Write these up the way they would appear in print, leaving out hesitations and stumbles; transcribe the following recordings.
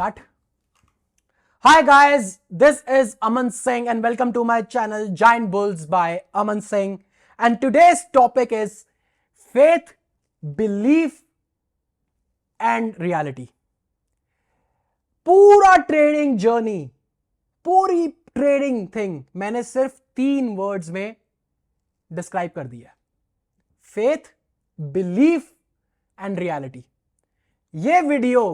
start. Hi guys, this is Aman Singh and welcome to my channel Giant Bulls by Aman Singh. And today's topic is faith, belief and reality. पूरा trading journey, पूरी trading thing मैंने सिर्फ 3 words में describe कर दिया है. Faith, belief and reality. ये video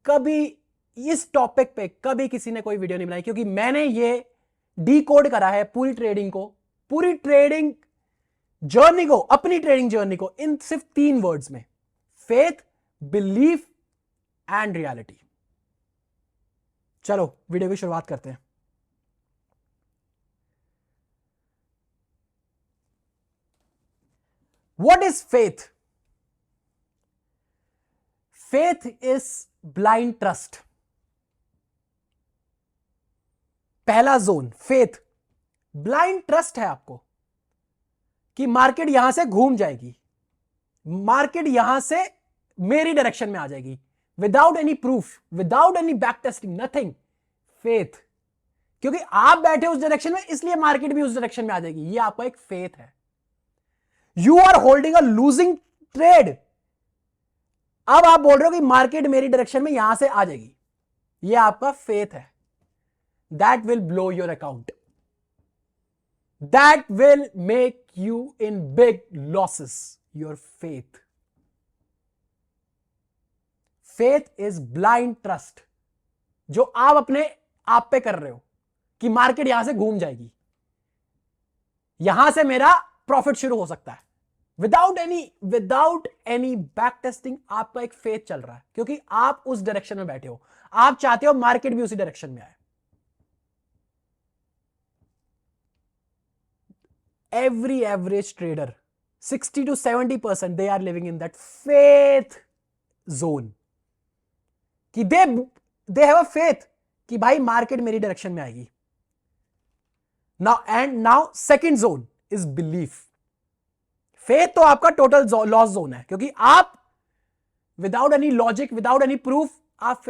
कभी इस टॉपिक पे कभी किसी ने कोई वीडियो नहीं बनाई, क्योंकि मैंने ये डीकोड करा है पूरी ट्रेडिंग को, पूरी ट्रेडिंग जर्नी को, अपनी ट्रेडिंग जर्नी को इन सिर्फ 3 वर्ड्स में: फेथ, बिलीफ एंड रियलिटी. चलो वीडियो की शुरुआत करते हैं. What is faith? Faith is blind trust. पहला जोन फेथ, ब्लाइंड ट्रस्ट है आपको कि मार्केट यहां से घूम जाएगी, मार्केट यहां से मेरी डायरेक्शन में आ जाएगी, without any proof, without any back testing, nothing. Faith, क्योंकि आप बैठे उस डायरेक्शन में इसलिए मार्केट भी उस डायरेक्शन में आ जाएगी. ये आपका एक फेथ है. You are holding a losing trade. अब आप बोल रहे हो कि मार्केट मेरी डायरेक्शन में यहां से आ जाएगी. ये आपका फेथ है. That will blow your account. That will make you in big losses. Your faith. Faith is blind trust जो आप अपने आप पे कर रहे हो कि मार्केट यहां से घूम जाएगी, यहां से मेरा प्रॉफिट शुरू हो सकता है. विदाउट एनी बैक टेस्टिंग आपका एक फेथ चल रहा है, क्योंकि आप उस डायरेक्शन में बैठे हो. आप चाहते हो मार्केट भी उसी डायरेक्शन में आए. Every average trader, 60 to 70%, they are living in that faith zone. कि they have a faith कि भाई मार्केट मेरी डायरेक्शन में आएगी. Now second zone is belief. Faith तो आपका टोटल लॉस जोन है, क्योंकि आप without any logic, without any proof, आप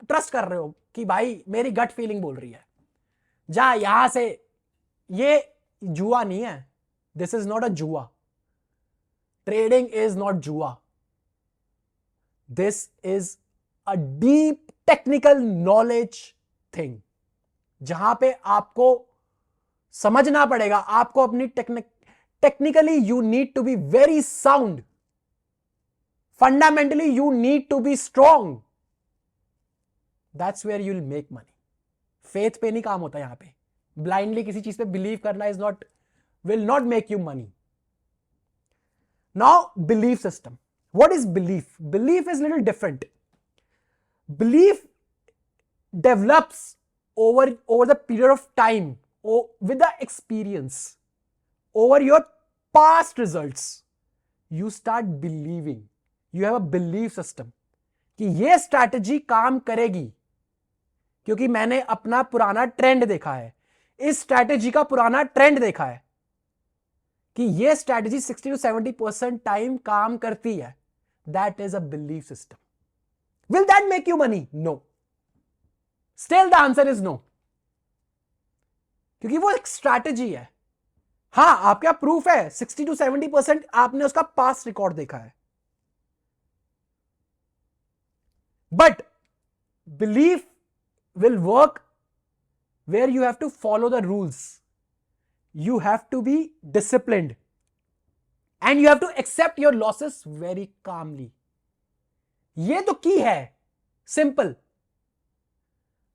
ट्रस्ट कर रहे हो कि भाई मेरी गट फीलिंग बोल रही है जा यहां से. ये जुआ नहीं है. दिस इज नॉट अ जुआ. ट्रेडिंग इज नॉट जुआ. This is a deep technical knowledge thing, जहां पे आपको समझना पड़ेगा. आपको अपनी technically you need to be very sound. Fundamentally you need to be strong. That's where you'll make money. Faith पे नहीं काम होता यहां पे. Blindly किसी चीज पे believe करना will not make you money. Now belief system. What is belief? Belief is little different. Belief develops over the period of time, with the experience. Over your past results, you start believing. You have a belief system कि ये strategy काम करेगी, क्योंकि मैंने अपना पुराना trend देखा है, इस स्ट्रैटेजी का पुराना ट्रेंड देखा है कि ये स्ट्रैटेजी 60 to 70% टाइम काम करती है. That is a belief system. Will that make you money? No. Still the answer is no, क्योंकि वो एक स्ट्रैटेजी है. हां, आपका प्रूफ है 60 to 70%, आपने उसका पास्ट रिकॉर्ड देखा है. But belief will work where you have to follow the rules. You have to be disciplined and you have to accept your losses very calmly. ये तो की है, सिंपल.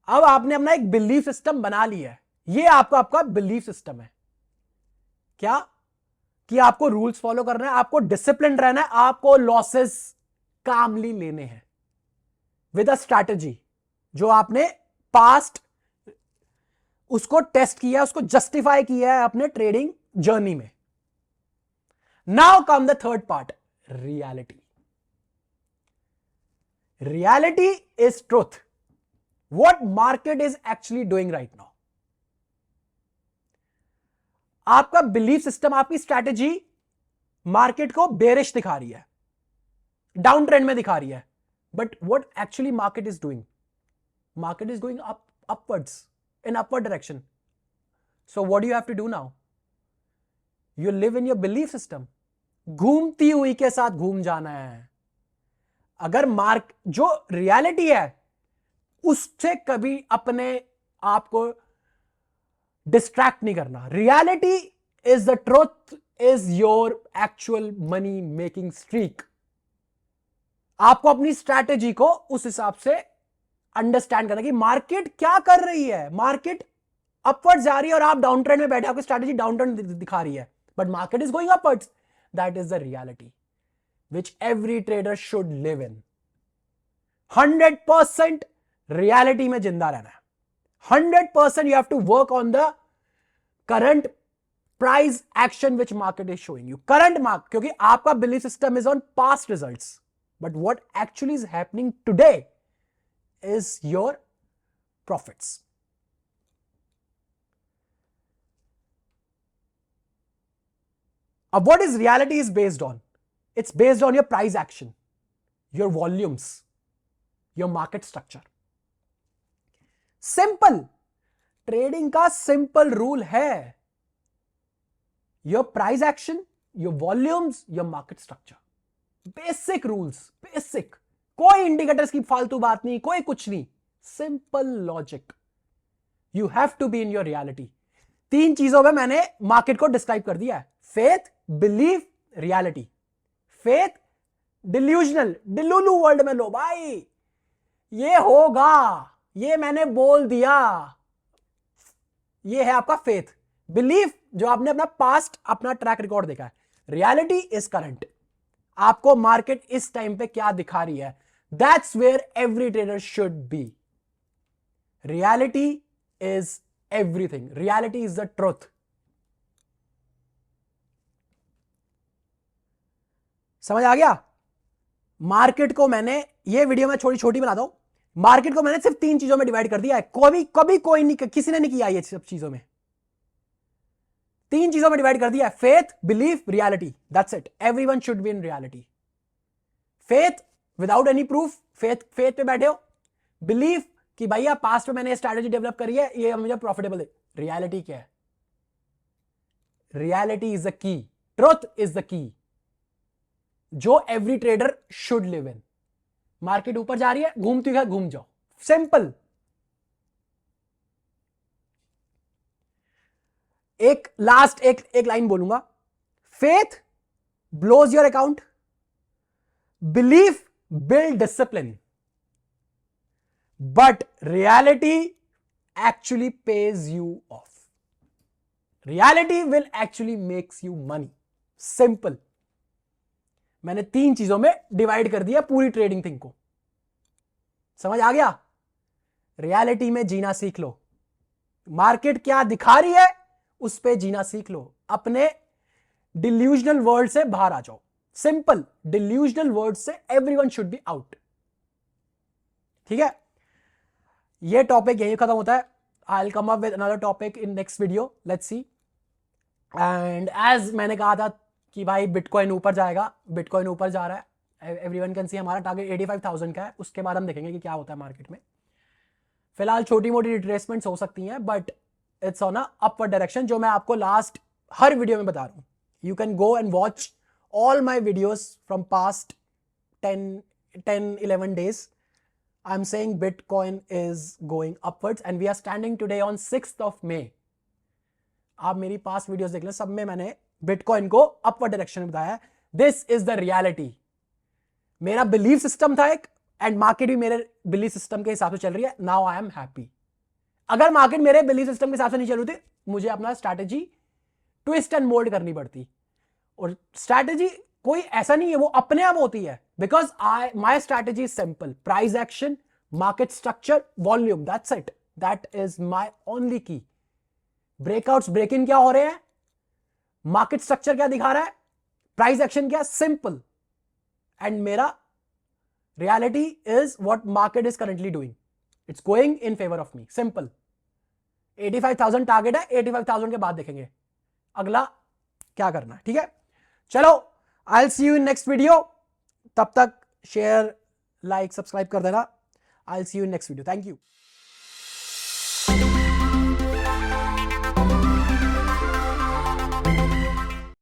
अब आपने अपना एक बिलीफ सिस्टम बना लिया है. ये आपका बिलीफ सिस्टम है. क्या? कि आपको रूल्स फॉलो करना है, आपको डिसिप्लिन रहना है, आपको लॉसेस कामली लेने हैं विद अ स्ट्रैटेजी जो आपने पास्ट उसको टेस्ट किया, उसको जस्टिफाई किया है अपने ट्रेडिंग जर्नी में. Now come the third part, reality. Reality is truth. What market is actually doing right now. आपका बिलीफ सिस्टम, आपकी स्ट्रैटेजी मार्केट को बेरिश दिखा रही है, डाउन ट्रेंड में दिखा रही है. But what actually market is doing? Market is going upwards, in upward direction. So what do you have to do now? You live in your belief system. घूमती हुई के साथ घूम जाना है. अगर जो रियलिटी है उससे कभी अपने आप को डिस्ट्रैक्ट नहीं करना. Reality is the truth, is your actual money making streak. आपको अपनी स्ट्रैटेजी को उस हिसाब से अंडरस्टैंड करना कि मार्केट क्या कर रही है. मार्केट अपवर्ड जा रही है और आप डाउन ट्रेंड में बैठे, आपकी स्ट्रैटेजी डाउन ट्रेंड दिखा रही है, but market is going upwards. That is the reality which every trader should live in. 100% reality में जिंदा रहना है. 100% you have to work on the current price action which market is showing you. Current market, क्योंकि आपका belief system is on past results. But what actually is happening today is your profits. What is reality is based on? It's based on your price action, your volumes, your market structure. Simple. Trading का simple rule है your price action, your volumes, your market structure. Basic rules, basic. कोई indicators की फालतू बात नहीं, कोई कुछ नहीं. Simple logic. You have to be in your reality. 3 चीजों में मैंने मार्केट को डिस्क्राइब कर दिया है. Faith, belief, reality. Faith delusional, delulu world में लो भाई, ये होगा, ये मैंने बोल दिया, ये है आपका फेथ. बिलीफ जो आपने अपना पास्ट, अपना ट्रैक रिकॉर्ड देखा है. Reality is current. आपको मार्केट इस टाइम पे क्या दिखा रही है. That's where every trader should be. Reality is everything. Reality is the truth. समझ आ गया. मार्केट को मैंने, ये वीडियो में छोटी छोटी बनाता हूं, मार्केट को मैंने सिर्फ 3 चीजों में डिवाइड कर दिया है. कभी कोई नहीं, किसी ने नहीं किया ये सब चीजों में. 3 चीजों में डिवाइड कर दिया है. Faith, belief, reality. That's it. Everyone should be in reality. Faith without any proof. Faith पे बैठे हो. बिलीफ कि भैया पास्ट में मैंने स्ट्रैटेजी डेवलप करी है, ये मुझे प्रॉफिटेबल है. रियलिटी क्या है? Reality is the key. Truth is the key जो every trader should live in. Market ऊपर जा रही है, घूमती है, घूम जाओ. सिंपल. एक लाइन बोलूंगा. Faith blows your account. Belief build discipline. But reality actually pays you off. Reality will actually makes you money. Simple. मैंने 3 चीजों में डिवाइड कर दिया पूरी ट्रेडिंग थिंग को. समझ आ गया. रियलिटी में जीना सीख लो. मार्केट क्या दिखा रही है उस पे जीना सीख लो. अपने डिल्यूजनल वर्ल्ड से बाहर आ जाओ. सिंपल. डिल्यूजनल वर्ल्ड से एवरीवन शुड बी आउट. ठीक है. ये टॉपिक यही खत्म होता है. I will come up with another topic in next video. Let's see. And as मैंने कहा था कि भाई बिटकॉइन ऊपर जाएगा, बिटकॉइन ऊपर जा रहा है. Everyone can see. हमारा टारगेट 85,000 का है. उसके बाद हम देखेंगे कि क्या होता है मार्केट में. फिलहाल छोटी मोटी रिट्रेसमेंट्स हो सकती हैं, but it's on a upward direction, जो मैं आपको लास्ट हर वीडियो में बता रहा हूं. You can go and watch all my videos from past 10-11 days. I am saying Bitcoin is going upwards and we are standing today on 6th of May. आप मेरी past videos देख लें, सब में मैंने बिटकॉइन को अपवर्ड डायरेक्शन में बताया. This is the reality. मेरा बिलीफ सिस्टम था एक, एंड मार्केट भी मेरे बिलीफ सिस्टम के हिसाब से चल रही है. Now I am happy. अगर मार्केट मेरे बिलीफ सिस्टम के हिसाब से नहीं चल रही थी, मुझे अपना स्ट्रैटेजी ट्विस्ट एंड मोल्ड करनी पड़ती. और स्ट्रैटेजी कोई ऐसा नहीं है, वो अपने आप होती है. Because my strategy is simple. Price action, market structure, volume. That's it. That is my only की. ब्रेकआउट्स, ब्रेक इन क्या हो रहे हैं, मार्केट स्ट्रक्चर क्या दिखा रहा है, प्राइस एक्शन क्या. सिंपल. एंड मेरा reality is what market is currently doing. It's going in favour of me. Simple. 85,000 target है. 85,000 के बाद देखेंगे अगला क्या करना है. ठीक है. चलो, I will see you in next video. तब तक शेयर, लाइक सब्सक्राइब कर देना. I will see you in next video. Thank you.